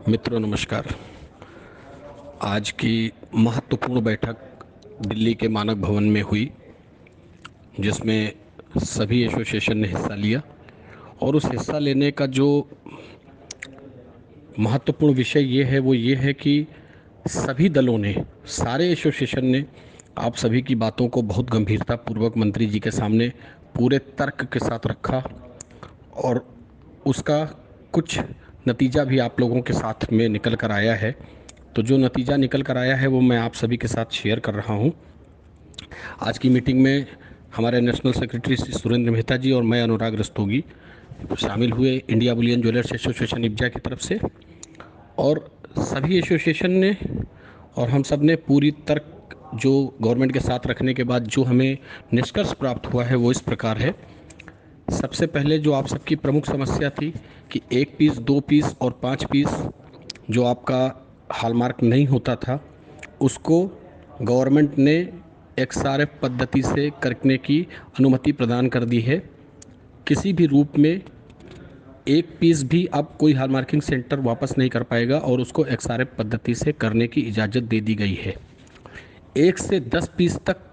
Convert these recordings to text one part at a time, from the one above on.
मित्रों नमस्कार। आज की महत्वपूर्ण बैठक दिल्ली के मानक भवन में हुई, जिसमें सभी एसोसिएशन ने हिस्सा लिया। और उस हिस्सा लेने का जो महत्वपूर्ण विषय ये है कि सभी दलों ने, सारे एसोसिएशन ने आप सभी की बातों को बहुत गंभीरतापूर्वक मंत्री जी के सामने पूरे तर्क के साथ रखा और उसका कुछ नतीजा भी आप लोगों के साथ में निकल कर आया है। तो जो नतीजा निकल कर आया है वो मैं आप सभी के साथ शेयर कर रहा हूँ। आज की मीटिंग में हमारे नेशनल सेक्रेटरी श्री सुरेंद्र मेहता जी और मैं अनुराग रस्तोगी शामिल हुए, इंडिया बुलियन ज्वेलर्स एसोसिएशन इब्जा की तरफ से। और सभी एसोसिएशन ने और हम सब ने पूरी तर्क जो गवर्नमेंट के साथ रखने के बाद जो हमें निष्कर्ष प्राप्त हुआ है वो इस प्रकार है। सबसे पहले जो आप सबकी प्रमुख समस्या थी कि 1 पीस, 2 पीस और 5 पीस जो आपका हॉलमार्क नहीं होता था, उसको गवर्नमेंट ने XRF पद्धति से करने की अनुमति प्रदान कर दी है। किसी भी रूप में 1 पीस भी अब कोई हॉलमार्किंग सेंटर वापस नहीं कर पाएगा और उसको XRF पद्धति से करने की इजाज़त दे दी गई है। 1 से 10 पीस तक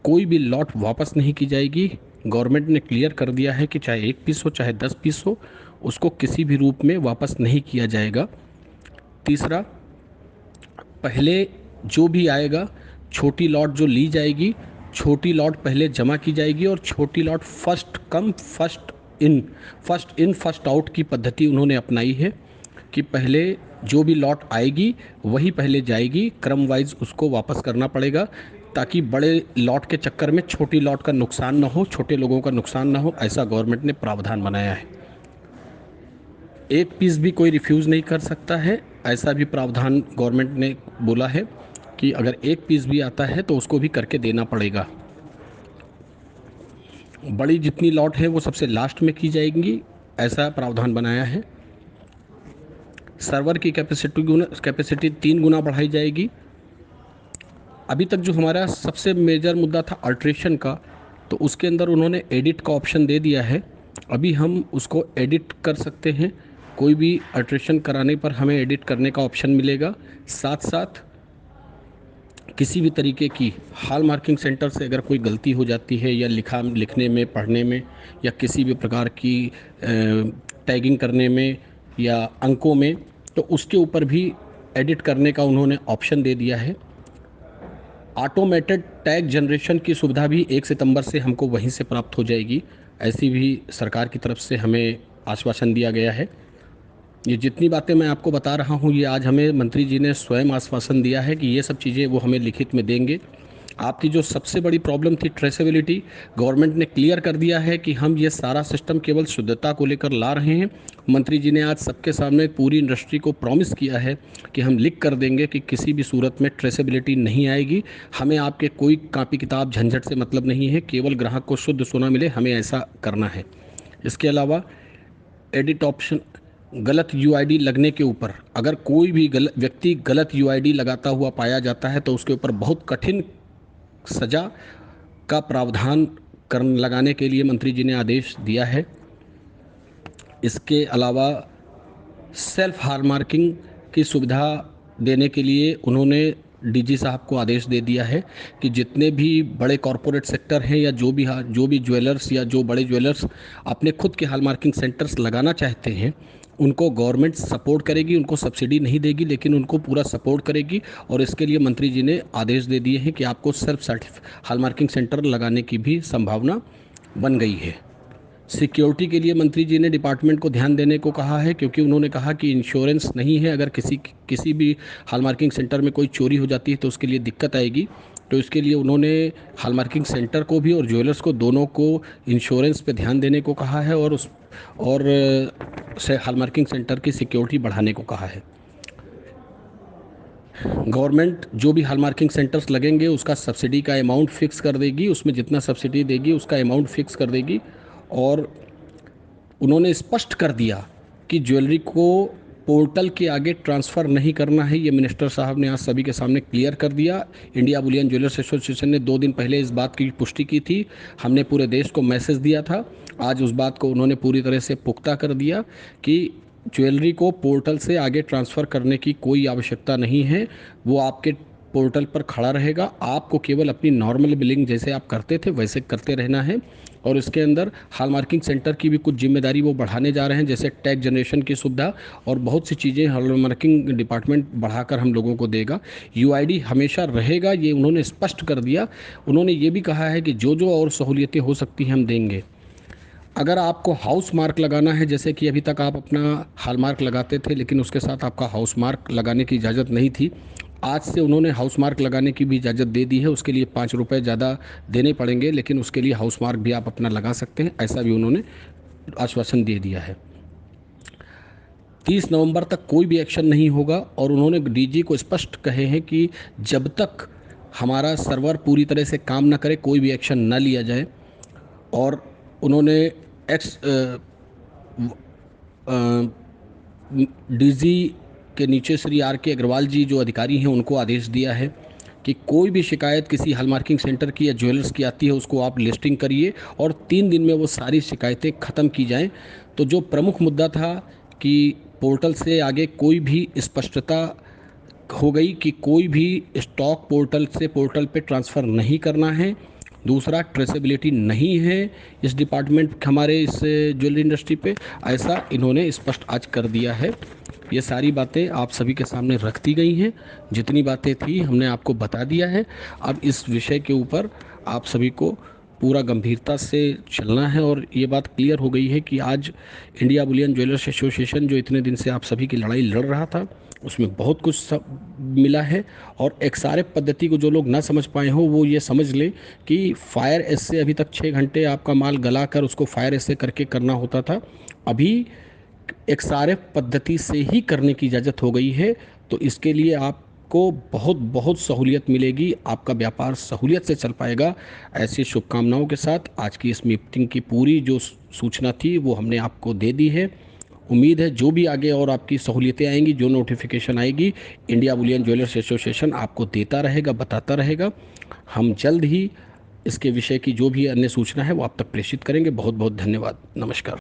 कोई भी लॉट वापस नहीं की जाएगी। गवर्नमेंट ने क्लियर कर दिया है कि चाहे 1 पीस हो चाहे 10 पीस हो, उसको किसी भी रूप में वापस नहीं किया जाएगा। तीसरा, पहले जो भी आएगा, छोटी लॉट जो ली जाएगी, छोटी लॉट पहले जमा की जाएगी और छोटी lot first come first in first out की पद्धति उन्होंने अपनाई है कि पहले जो भी लॉट आएगी वही पहले जाएगी, क्रम वाइज उसको वापस करना पड़ेगा ताकि बड़े लॉट के चक्कर में छोटी लॉट का नुकसान ना हो, छोटे लोगों का नुकसान ना हो। ऐसा गवर्नमेंट ने प्रावधान बनाया है। 1 पीस भी कोई रिफ्यूज़ नहीं कर सकता है, ऐसा भी प्रावधान गवर्नमेंट ने बोला है कि अगर 1 पीस भी आता है तो उसको भी करके देना पड़ेगा। बड़ी जितनी लॉट है वो सबसे लास्ट में की जाएंगी, ऐसा प्रावधान बनाया है। सर्वर की कैपेसिटी 3 गुना बढ़ाई जाएगी। अभी तक जो हमारा सबसे मेजर मुद्दा था अल्ट्रेशन का, तो उसके अंदर उन्होंने एडिट का ऑप्शन दे दिया है। अभी हम उसको एडिट कर सकते हैं, कोई भी अल्ट्रेशन कराने पर हमें एडिट करने का ऑप्शन मिलेगा। साथ साथ किसी भी तरीके की हॉल मार्किंग सेंटर से अगर कोई गलती हो जाती है या लिखने में, पढ़ने में या किसी भी प्रकार की टैगिंग करने में या अंकों में, तो उसके ऊपर भी एडिट करने का उन्होंने ऑप्शन दे दिया है। ऑटोमेटेड टैग जनरेशन की सुविधा भी 1 सितंबर से हमको वहीं से प्राप्त हो जाएगी, ऐसी भी सरकार की तरफ से हमें आश्वासन दिया गया है। ये जितनी बातें मैं आपको बता रहा हूँ, ये आज हमें मंत्री जी ने स्वयं आश्वासन दिया है कि ये सब चीज़ें वो हमें लिखित में देंगे। आपकी जो सबसे बड़ी प्रॉब्लम थी ट्रेसेबिलिटी, गवर्नमेंट ने क्लियर कर दिया है कि हम ये सारा सिस्टम केवल शुद्धता को लेकर ला रहे हैं। मंत्री जी ने आज सबके सामने पूरी इंडस्ट्री को प्रॉमिस किया है कि हम लिख कर देंगे कि किसी भी सूरत में ट्रेसेबिलिटी नहीं आएगी। हमें आपके कोई कापी किताब झंझट से मतलब नहीं है, केवल ग्राहक को शुद्ध सोना मिले, हमें ऐसा करना है। इसके अलावा एडिट ऑप्शन, गलत यूआईडी लगने के ऊपर अगर कोई भी व्यक्ति गलत यूआईडी लगाता हुआ पाया जाता है तो उसके ऊपर बहुत कठिन सज़ा का प्रावधान लगाने के लिए मंत्री जी ने आदेश दिया है। इसके अलावा सेल्फ हॉलमार्किंग की सुविधा देने के लिए उन्होंने डीजी साहब को आदेश दे दिया है कि जितने भी बड़े कॉरपोरेट सेक्टर हैं या जो भी ज्वेलर्स या जो बड़े ज्वेलर्स अपने खुद के हॉलमार्किंग सेंटर्स लगाना चाहते हैं, उनको गवर्नमेंट सपोर्ट करेगी, उनको सब्सिडी नहीं देगी लेकिन उनको पूरा सपोर्ट करेगी। और इसके लिए मंत्री जी ने आदेश दे दिए हैं कि आपको सेल्फ हॉलमार्किंग सेंटर लगाने की भी संभावना बन गई है। सिक्योरिटी के लिए मंत्री जी ने डिपार्टमेंट को ध्यान देने को कहा है, क्योंकि उन्होंने कहा कि इंश्योरेंस नहीं है, अगर किसी भी हॉलमार्किंग सेंटर में कोई चोरी हो जाती है तो उसके लिए दिक्कत आएगी। तो इसके लिए उन्होंने हॉलमार्किंग सेंटर को भी और ज्वेलर्स को दोनों को इंश्योरेंस पे ध्यान देने को कहा है और हॉलमार्किंग सेंटर की सिक्योरिटी बढ़ाने को कहा है। गवर्नमेंट जो भी हॉलमार्किंग सेंटर्स लगेंगे उसका सब्सिडी का अमाउंट फिक्स कर देगी, उसमें जितना सब्सिडी देगी उसका अमाउंट फिक्स कर देगी। और उन्होंने स्पष्ट कर दिया कि ज्वेलरी को पोर्टल के आगे ट्रांसफ़र नहीं करना है। ये मिनिस्टर साहब ने आज सभी के सामने क्लियर कर दिया। इंडिया बुलियन ज्वेलर्स एसोसिएशन ने 2 दिन पहले इस बात की पुष्टि की थी, हमने पूरे देश को मैसेज दिया था। आज उस बात को उन्होंने पूरी तरह से पुख्ता कर दिया कि ज्वेलरी को पोर्टल से आगे ट्रांसफ़र करने की कोई आवश्यकता नहीं है। वो आपके पोर्टल पर खड़ा रहेगा, आपको केवल अपनी नॉर्मल बिलिंग जैसे आप करते थे वैसे करते रहना है। और इसके अंदर हॉलमार्किंग सेंटर की भी कुछ जिम्मेदारी वो बढ़ाने जा रहे हैं, जैसे टैग जनरेशन की सुविधा और बहुत सी चीज़ें हॉलमार्किंग डिपार्टमेंट बढ़ाकर हम लोगों को देगा। यूआईडी हमेशा रहेगा, ये उन्होंने स्पष्ट कर दिया। उन्होंने ये भी कहा है कि जो जो और सहूलियतें हो सकती हैं हम देंगे। अगर आपको हाउस मार्क लगाना है, जैसे कि अभी तक आप अपना हॉल मार्क लगाते थे लेकिन उसके साथ आपका हाउस मार्क लगाने की इजाज़त नहीं थी, आज से उन्होंने हाउस मार्क लगाने की भी इजाज़त दे दी है। उसके लिए 5 रुपये ज़्यादा देने पड़ेंगे, लेकिन उसके लिए हाउस मार्क भी आप अपना लगा सकते हैं, ऐसा भी उन्होंने आश्वासन दे दिया है। 30 नवंबर तक कोई भी एक्शन नहीं होगा और उन्होंने डीजी को स्पष्ट कहे हैं कि जब तक हमारा सर्वर पूरी तरह से काम ना करे कोई भी एक्शन ना लिया जाए। और उन्होंने एक्स डीजी के नीचे श्री आर के अग्रवाल जी जो अधिकारी हैं उनको आदेश दिया है कि कोई भी शिकायत किसी हॉलमार्किंग सेंटर की या ज्वेलर्स की आती है उसको आप लिस्टिंग करिए और 3 दिन में वो सारी शिकायतें ख़त्म की जाएं। तो जो प्रमुख मुद्दा था कि पोर्टल से आगे कोई भी स्पष्टता हो गई कि कोई भी स्टॉक पोर्टल से पोर्टल पे ट्रांसफ़र नहीं करना है। दूसरा, ट्रेसेबिलिटी नहीं है इस डिपार्टमेंट हमारे इस ज्वेलरी इंडस्ट्री पे, ऐसा इन्होंने स्पष्ट आज कर दिया है। ये सारी बातें आप सभी के सामने रख दी गई हैं, जितनी बातें थी हमने आपको बता दिया है। अब इस विषय के ऊपर आप सभी को पूरा गंभीरता से चलना है और ये बात क्लियर हो गई है कि आज इंडिया बुलियन ज्वेलर्स एसोसिएशन जो इतने दिन से आप सभी की लड़ाई लड़ रहा था उसमें बहुत कुछ मिला है। और एक्सआरएफ पद्धति को जो लोग ना समझ पाए हो वो ये समझ लें कि फायर एसे अभी तक 6 घंटे आपका माल गला कर उसको फायर एसे करके करना होता था, अभी एक्सआरएफ पद्धति से ही करने की इजाज़त हो गई है। तो इसके लिए आपको बहुत बहुत सहूलियत मिलेगी, आपका व्यापार सहूलियत से चल पाएगा। ऐसी शुभकामनाओं के साथ आज की इस मीटिंग की पूरी जो सूचना थी वो हमने आपको दे दी है। उम्मीद है जो भी आगे और आपकी सहूलियतें आएंगी, जो नोटिफिकेशन आएगी, इंडिया बुलियन ज्वेलर्स एसोसिएशन आपको देता रहेगा, बताता रहेगा। हम जल्द ही इसके विषय की जो भी अन्य सूचना है वो आप तक प्रेषित करेंगे। बहुत बहुत धन्यवाद। नमस्कार।